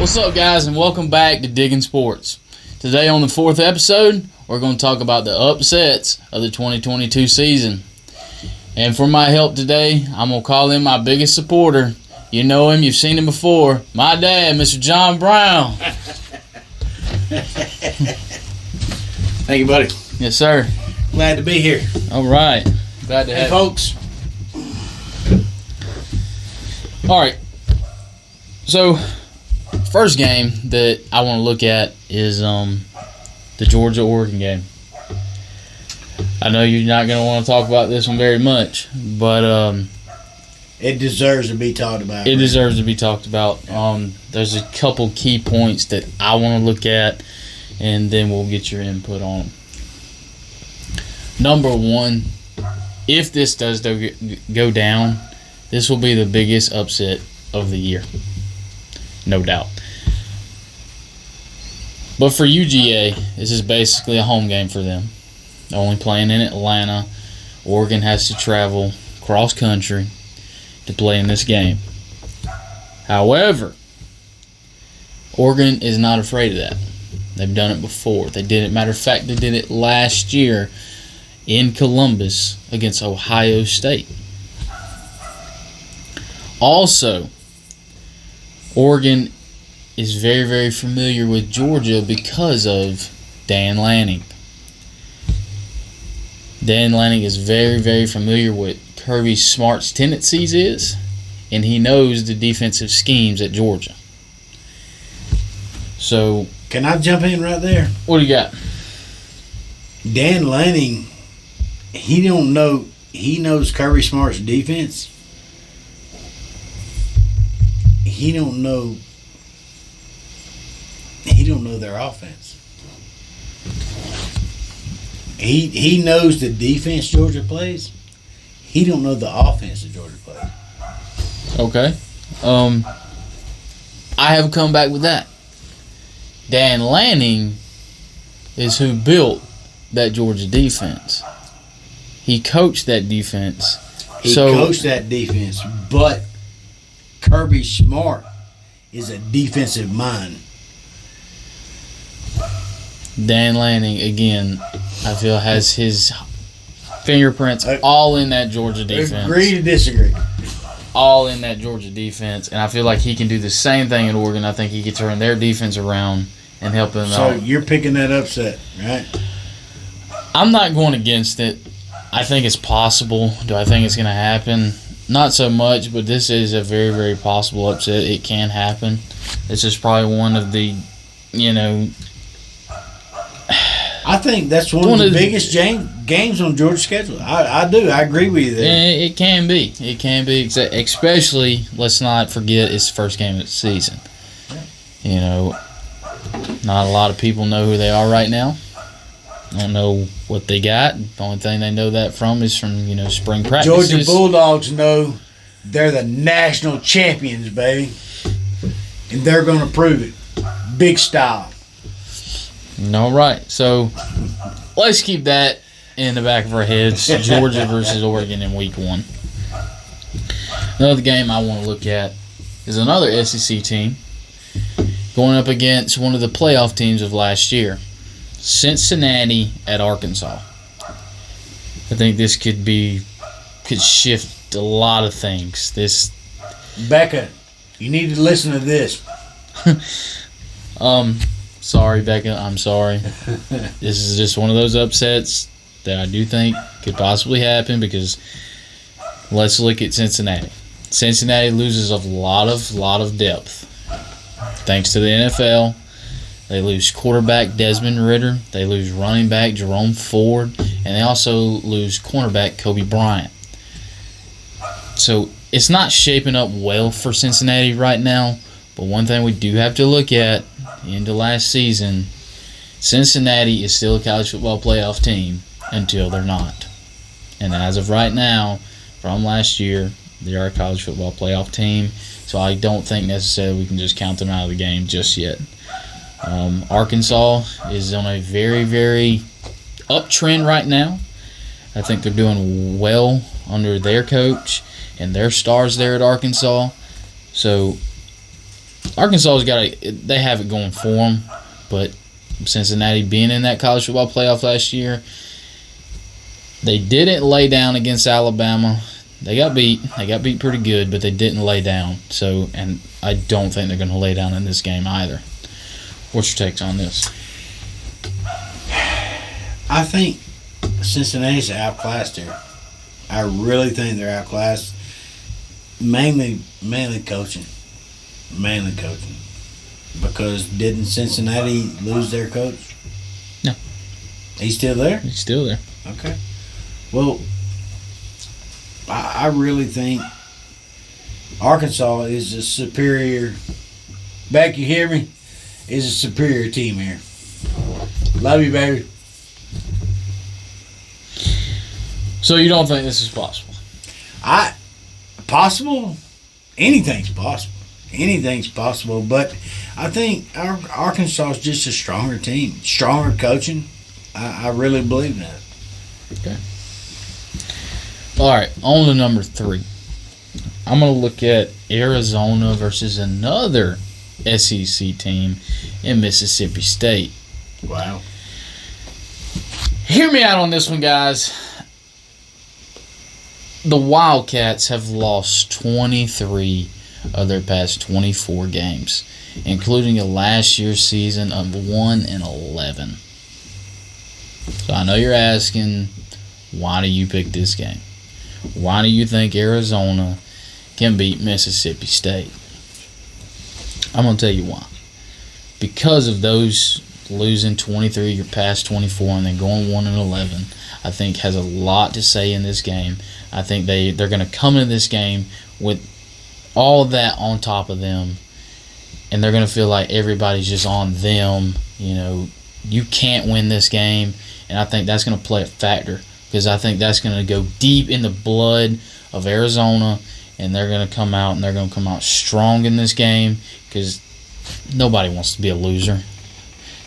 What's up, guys, and welcome back to Diggin Sports. Today on the 4th episode, we're going to talk about the upsets of the 2022 season. And for my help today, I'm going to call in my biggest supporter. You know him, you've seen him before. My dad, Mr. John Brown. Thank you, buddy. Yes, sir. Glad to be here. All right. Glad to have you. Folks. All right. So, first game that I want to look at is the Georgia-Oregon game. I know you're not going to want to talk about this one very much, but it deserves to be talked about. It deserves to be talked about. There's a couple key points that I want to look at, and then we'll get your input on them. Number one, if this does go down, this will be the biggest upset of the year. No doubt. But for UGA, this is basically a home game for them. They're only playing in Atlanta. Oregon has to travel cross country to play in this game. However, Oregon is not afraid of that. They've done it before. They did it. Matter of fact, they did it last year in Columbus against Ohio State. Also, Oregon is very, very familiar with Georgia because of Dan Lanning. Dan Lanning is very, very familiar with Kirby Smart's tendencies is, and he knows the defensive schemes at Georgia. So, can I jump in right there? What do you got? Dan Lanning, he knows Kirby Smart's defense. He don't know their offense. He knows the defense Georgia plays. He don't know the offense that Georgia plays. Okay. I have come back with that. Dan Lanning is who built that Georgia defense. He coached that defense. But Kirby Smart is a defensive mind. Dan Lanning, again, I feel has his fingerprints all in that Georgia defense. Agree to disagree. All in that Georgia defense, and I feel like he can do the same thing at Oregon. I think he can turn their defense around and help them out. So you're picking that upset, right? I'm not going against it. I think it's possible. Do I think it's going to happen? Not so much, but this is a very, very possible upset. It can happen. This is probably one of the, I think that's one of the biggest games on Georgia's schedule. I do. I agree with you there. It can be. It can be. Especially, let's not forget, it's the first game of the season. Not a lot of people know who they are right now. Don't know what they got. The only thing they know that from is from, spring practices. Georgia Bulldogs know they're the national champions, baby. And they're going to prove it. Big style. All right. So, let's keep that in the back of our heads. Georgia versus Oregon in week 1. Another game I want to look at is another SEC team going up against one of the playoff teams of last year. Cincinnati at Arkansas. I think this could shift a lot of things. Becca, you need to listen to this. Sorry, Becca. I'm sorry. This is just one of those upsets that I do think could possibly happen because let's look at Cincinnati. Cincinnati loses a lot of depth. Thanks to the NFL. They lose quarterback Desmond Ridder. They lose running back Jerome Ford. And they also lose cornerback Kobe Bryant. So it's not shaping up well for Cincinnati right now. But one thing we do have to look at into last season, Cincinnati is still a college football playoff team until they're not. And as of right now, from last year, they are a college football playoff team. So I don't think necessarily we can just count them out of the game just yet. Arkansas is on a very, very uptrend right now. I think they're doing well under their coach and their stars there at Arkansas. So Arkansas's they have it going for them, but Cincinnati being in that college football playoff last year, they didn't lay down against Alabama. They got beat. They got beat pretty good, but they didn't lay down. So, and I don't think they're going to lay down in this game either. What's your takes on this? I think Cincinnati's outclassed here. I really think they're outclassed. Mainly coaching. Mainly coaching. Because didn't Cincinnati lose their coach? No. He's still there? He's still there. Okay. Well, I really think Arkansas is a superior. Beck, you hear me? Is a superior team here. Love you, baby. So you don't think this is possible? Possible? Anything's possible. Anything's possible. But I think Arkansas is just a stronger team. Stronger coaching. I really believe that. Okay. All right, on to number 3. I'm going to look at Arizona versus another SEC team in Mississippi State. Wow. Hear me out on this one, guys. The Wildcats have lost 23 of their past 24 games, including a last year's season of 1-11. So I know you're asking, why do you pick this game? Why do you think Arizona can beat Mississippi State? I'm going to tell you why. Because of those losing 23 your past 24 and then going 1-11, I think has a lot to say in this game. I think they're going to come into this game with all of that on top of them, and they're going to feel like everybody's just on them. You know, you can't win this game, and I think that's going to play a factor because I think that's going to go deep in the blood of Arizona, and they're going to come out and they're going to come out strong in this game because nobody wants to be a loser.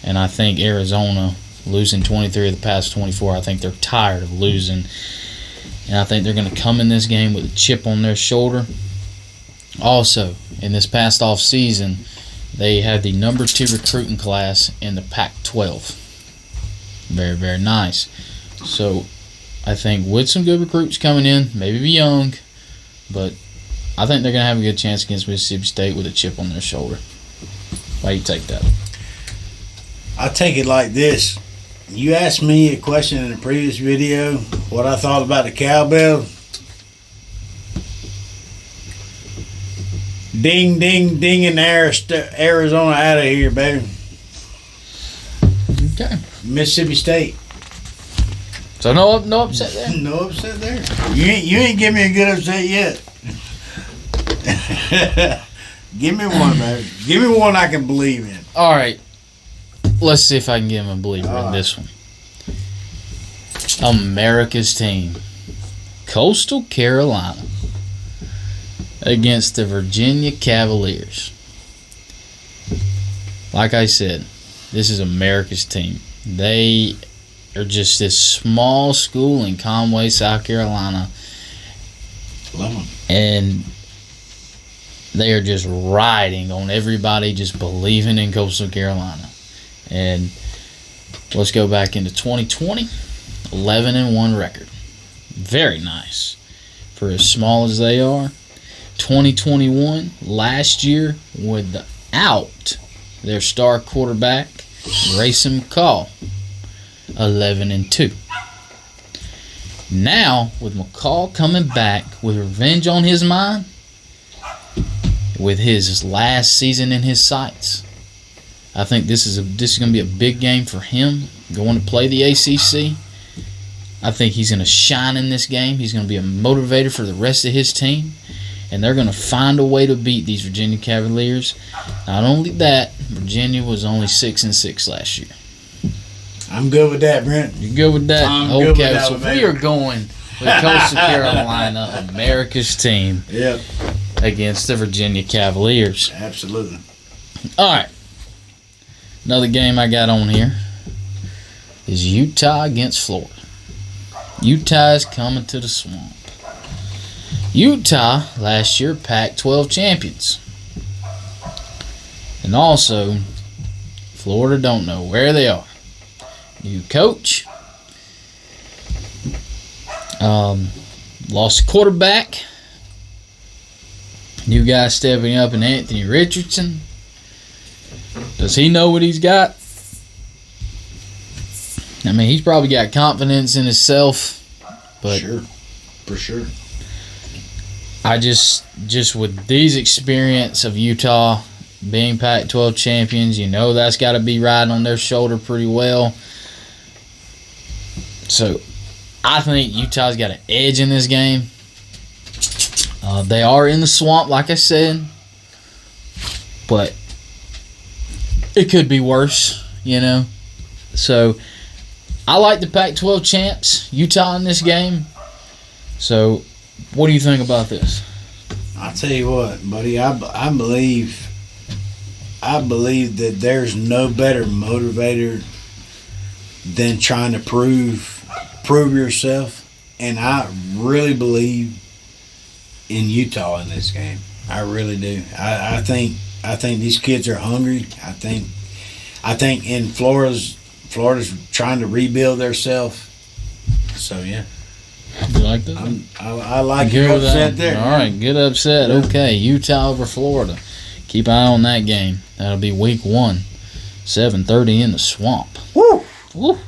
And I think Arizona losing 23 of the past 24, I think they're tired of losing. And I think they're going to come in this game with a chip on their shoulder. Also, in this past off season, they had the number 2 recruiting class in the Pac-12. Very, very nice. So, I think with some good recruits coming in, maybe be young, but I think they're going to have a good chance against Mississippi State with a chip on their shoulder. Why do you take that? I take it like this. You asked me a question in a previous video, what I thought about the cowbell. Ding, ding, ding in Arizona out of here, baby. Okay. Mississippi State. So no upset there? No upset there. You ain't give me a good upset yet. Give me one, baby. Give me one I can believe in. All right. Let's see if I can give him a believer in this one. America's team, Coastal Carolina, against the Virginia Cavaliers. Like I said, this is America's team. They are just this small school in Conway, South Carolina. Love them. And they are just riding on everybody just believing in Coastal Carolina. And let's go back into 2020, 11-1 record. Very nice for as small as they are. 2021, last year, without their star quarterback, Grayson McCall, 11-2. Now, with McCall coming back with revenge on his mind, with his last season in his sights, I think this is going to be a big game for him going to play the ACC. I think he's going to shine in this game. He's going to be a motivator for the rest of his team. And they're going to find a way to beat these Virginia Cavaliers. Not only that, Virginia was only 6-6 last year. I'm good with that, Brent. You're good with that? I'm good with that, so we are going with Coastal Carolina, America's team, Yep. against the Virginia Cavaliers. Absolutely. All right. Another game I got on here is Utah against Florida. Utah is coming to the Swamp. Utah, last year, Pac-12 champions. And also, Florida don't know where they are. New coach. Lost quarterback. New guy stepping up in Anthony Richardson. Does he know what he's got? I mean, he's probably got confidence in himself. But sure. For sure. I just with these experience of Utah being Pac-12 champions, that's got to be riding on their shoulder pretty well. So I think Utah's got an edge in this game. They are in the swamp, like I said, but it could be worse, So I like the Pac-12 champs, Utah, in this game. So what do you think about this? I'll tell you what, buddy. I believe that there's no better motivator than trying to prove yourself, and I really believe in Utah in this game. I really do. I think these kids are hungry. I think in Florida's trying to rebuild themselves. So yeah. You like that? I like your upset there. All right, good upset. Yeah. Okay, Utah over Florida. Keep an eye on that game. That'll be week 1, 7:30 in the swamp. Woo! Woo!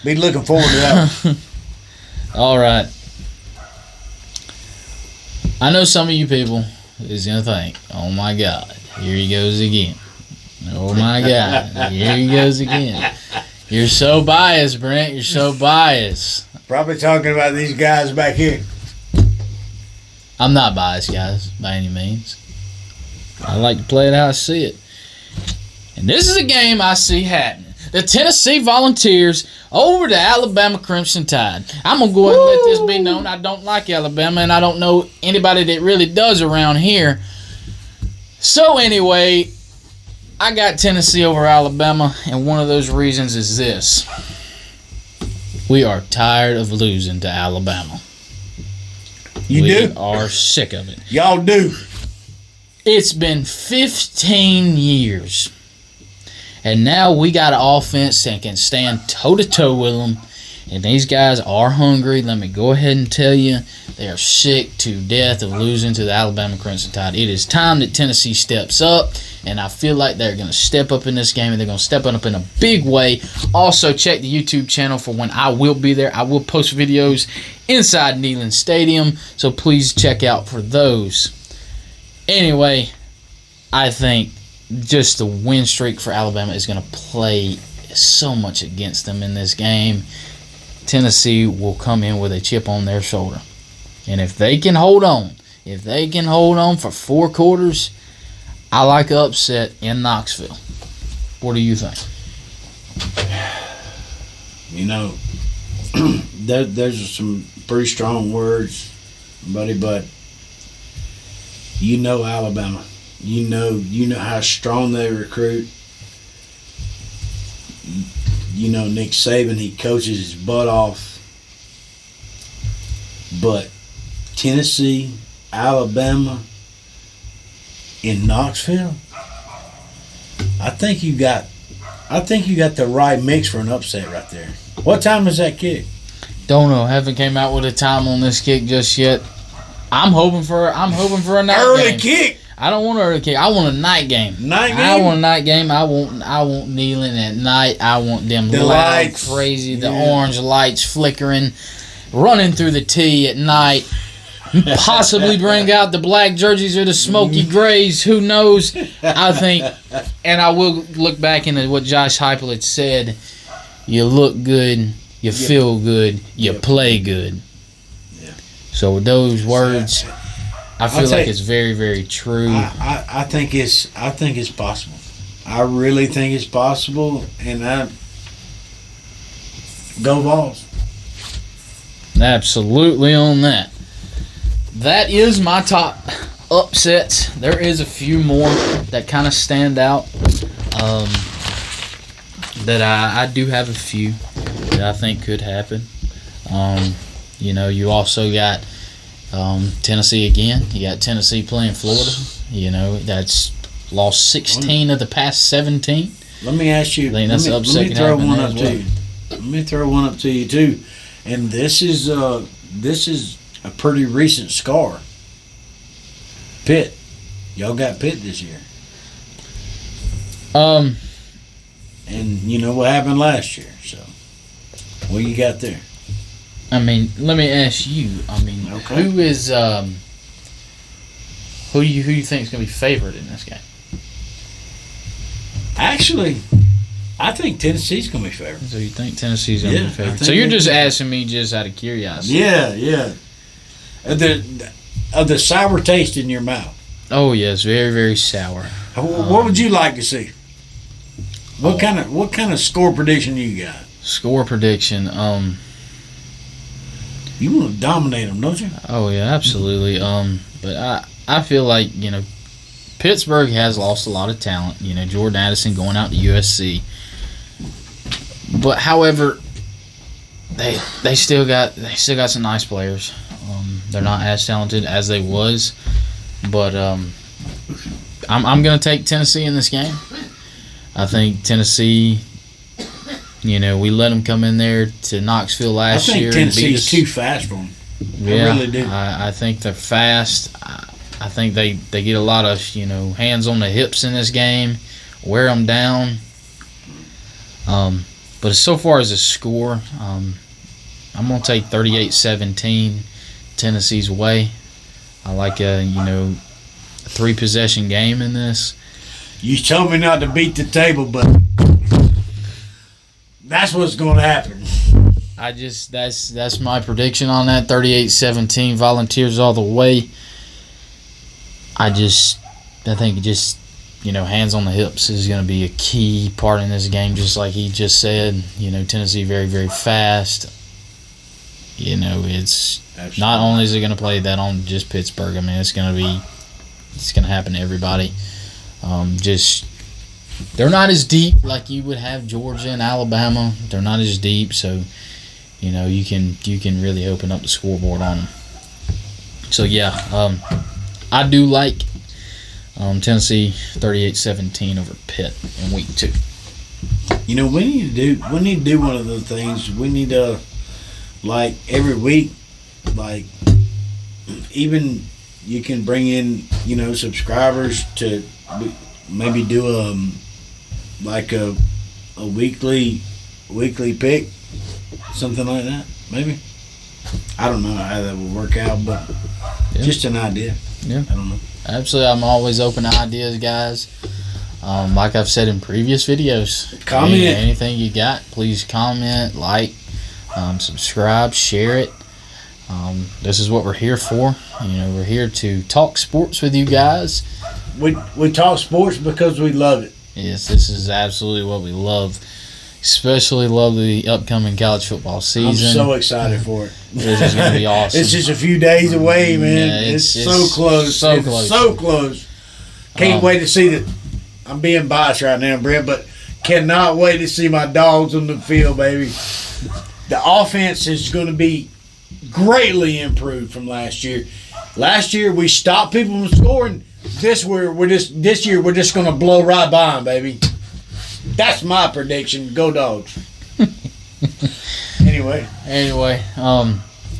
Be looking forward to that one. All right. I know some of you people is going to think, oh my God, here he goes again. Oh my God, here he goes again. You're so biased, Brent. You're so biased. Probably talking about these guys back here. I'm not biased, guys, by any means. I like to play it how I see it. And this is a game I see happening. The Tennessee Volunteers over the Alabama Crimson Tide. I'm going to go ahead and let this be known. I don't like Alabama, and I don't know anybody that really does around here. So anyway, I got Tennessee over Alabama, and one of those reasons is this. We are tired of losing to Alabama. We are sick of it. Y'all do. It's been 15 years. And now we got an offense that can stand toe-to-toe with them. And these guys are hungry. Let me go ahead and tell you, they are sick to death of losing to the Alabama Crimson Tide. It is time that Tennessee steps up. And I feel like they're going to step up in this game, and they're going to step up in a big way. Also, check the YouTube channel for when I will be there. I will post videos inside Neyland Stadium, so please check out for those. Anyway, I think just the win streak for Alabama is going to play so much against them in this game. Tennessee will come in with a chip on their shoulder. And if they can hold on, for 4 quarters, I like an upset in Knoxville. What do you think? There's some pretty strong words, buddy, but Alabama. You know how strong they recruit. Nick Saban, he coaches his butt off. But Tennessee, Alabama, in Knoxville, I think you got the right mix for an upset right there. What time is that kick? Don't know. Haven't came out with a time on this kick just yet. I'm hoping for a night early game. Kick. I don't want an early kick. I want a night game. I want a night game. I want kneeling at night. I want them the loud, lights. crazy, the orange lights flickering, running through the tee at night. Possibly bring out the black jerseys or the smoky grays. Who knows? I think, and I will look back into what Josh Heupel had said. You look good, you feel good, you play good. Yeah. So with those words, I feel like it's very, very true. I think it's possible. I really think it's possible, and go Vols. Absolutely on that. That is my top upsets. There is a few more that kind of stand out. That I do have a few that I think could happen. You also got Tennessee again. You got Tennessee playing Florida. That's lost 16 of the past 17. Let me ask you. I think that's let me throw one up to you. Let me throw one up to you too, and this is a pretty recent scar. Pitt, y'all got Pitt this year, and you know what happened last year. So, what you got there? I mean, let me ask you. I mean, Okay. who is who do you think is going to be favored in this game? Actually, I think Tennessee's going to be favored. So you think Tennessee's going to Yeah, be I favored? think So you're they just do. asking me just out of curiosity. Yeah. Of the sour taste in your mouth. Oh yes, very very sour. What would you like to see? What kind of score prediction you got? Score prediction. You want to dominate them, don't you? Oh yeah, absolutely. But I feel like Pittsburgh has lost a lot of talent. Jordan Addison going out to USC. But however, they still got some nice players. They're not as talented as they was, but I'm gonna take Tennessee in this game. I think Tennessee. We let them come in there to Knoxville last year. I think Tennessee's and beat us. too fast for them. Yeah, I really do. I think they're fast. I think they get a lot of hands on the hips in this game, wear them down. But so far as a score, I'm gonna take 38-17 Tennessee's way. I like a 3-possession game in this. You told me not to beat the table, but that's what's going to happen. That's my prediction on that. 38-17 Volunteers all the way. I think hands on the hips is going to be a key part in this game, just like he just said. Tennessee very very fast. It's Absolutely. not only is it going to play that on just Pittsburgh. I mean, it's going to happen to everybody. They're not as deep like you would have Georgia and Alabama. They're not as deep, so you can really open up the scoreboard on them. So yeah, I do like Tennessee 38-17 over Pitt in week 2. We need to do one of those things. We need to, like, every week, like, even you can bring in subscribers to maybe do a weekly pick, something like that. Maybe. I don't know how that would work out, but just an idea. Yeah, I don't know. Absolutely, I'm always open to ideas, guys. Like I've said in previous videos, Comment. anything you got, please comment, like, subscribe, share it. This is what we're here for. We're here to talk sports with you guys. We talk sports because we love it. Yes, this is absolutely what we love. Especially love the upcoming college football season. I'm so excited for it. This is going to be awesome. It's just a few days away, man. Yeah, it's so close. So close. So close. Can't wait to see the. I'm being biased right now, Brent, but cannot wait to see my dogs on the field, baby. The offense is going to be greatly improved from last year. Last year we stopped people from scoring. This year we're just going to blow right by them, baby. That's my prediction. Go Dogs. Anyway,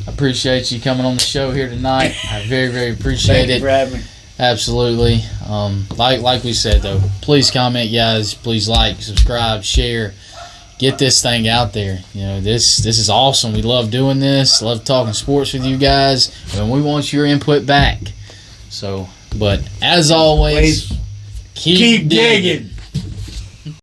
appreciate you coming on the show here tonight. I very, very appreciate thank you it. for having me. Absolutely. Like we said though, please comment, guys. Please like, subscribe, share. Get this thing out there. This is awesome. We love doing this. Love talking sports with you guys, and we want your input back. So, but as always, keep digging.